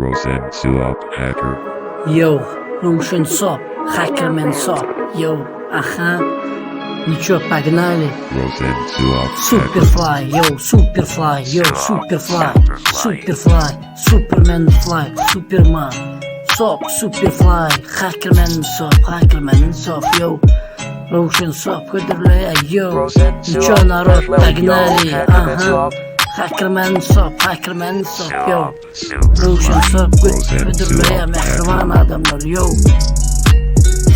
Rosen Suop Hacker. Yo, Lucian Sop, Hackerman Sop, yo, aha, ничего, погнали. Rosen Suop Hacker. Superfly, yo, Superfly, yo, Superfly, Superfly, Superman Fly, Superman, Sop, Superfly, Hackerman Sop, yo, Lucian Sop, куда yo, ничего, народ, погнали, ага. Hackerman Sop, yo. Lucian Sop, куда محروان adamlar, yo.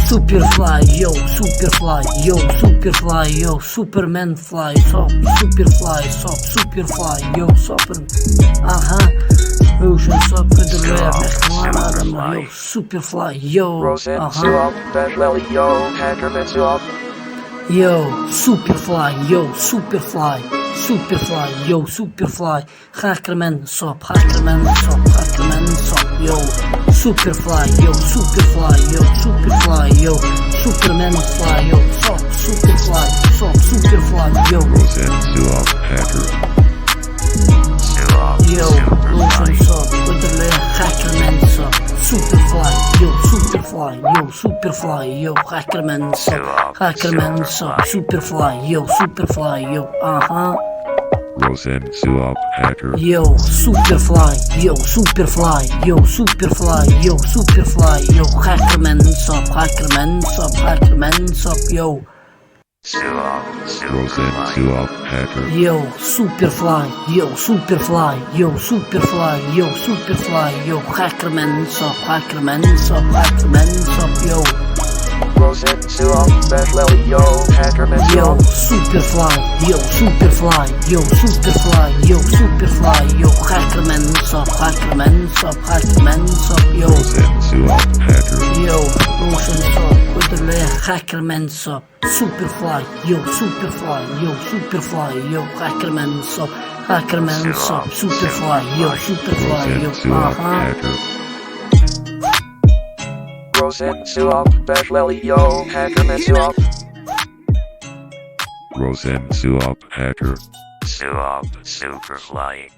Superfly, yo, Superfly, yo, Superfly, yo, Superman Fly, Sop, Superfly, Sop, Superfly, yo, Super, aha. Lucian Sop, kуда محروان adamlar, yo, Superfly, yo, aha. Yo, Superfly, yo, Superfly, Superfly, yo, Superfly, Hackerman Sop, yo, Superfly, yo, Superfly, yo, Superfly, yo, Superman Fly, yo, Sop, Superfly, yo, Rosen Suop Hacker. yo, Lucian Sop, Hackerman Sop, Superfly, yo, Superfly, yo, Superfly, yo, Hackerman Sop, Superfly, yo, aha. Rosen Suop Hacker. Yo, Superfly, yo, Superfly, yo, Superfly, yo, Superfly, yo, Hackerman Sop, yo. Rosen Suop Hacker. Yo, Superfly, yo, Superfly, yo, Superfly, yo, Superfly, yo, Hackerman Sop, yo. Rosen Suop yo, Hackerman Yo, Superfly, yo, Superfly, yo, Superfly, yo, Superfly, yo, Hackerman Sop, yo. Rosen Suop Hacker. Yo, Lucian Sop, kudurle Hackerman Sop, Superfly, yo, Superfly, yo, Superfly, yo, Hackerman Sop, Superfly, yo, Rosen Suop aha. Hacker. Rosen Suop yo, Hackerman Suop. Rosen Suop Hacker. Suop Superfly.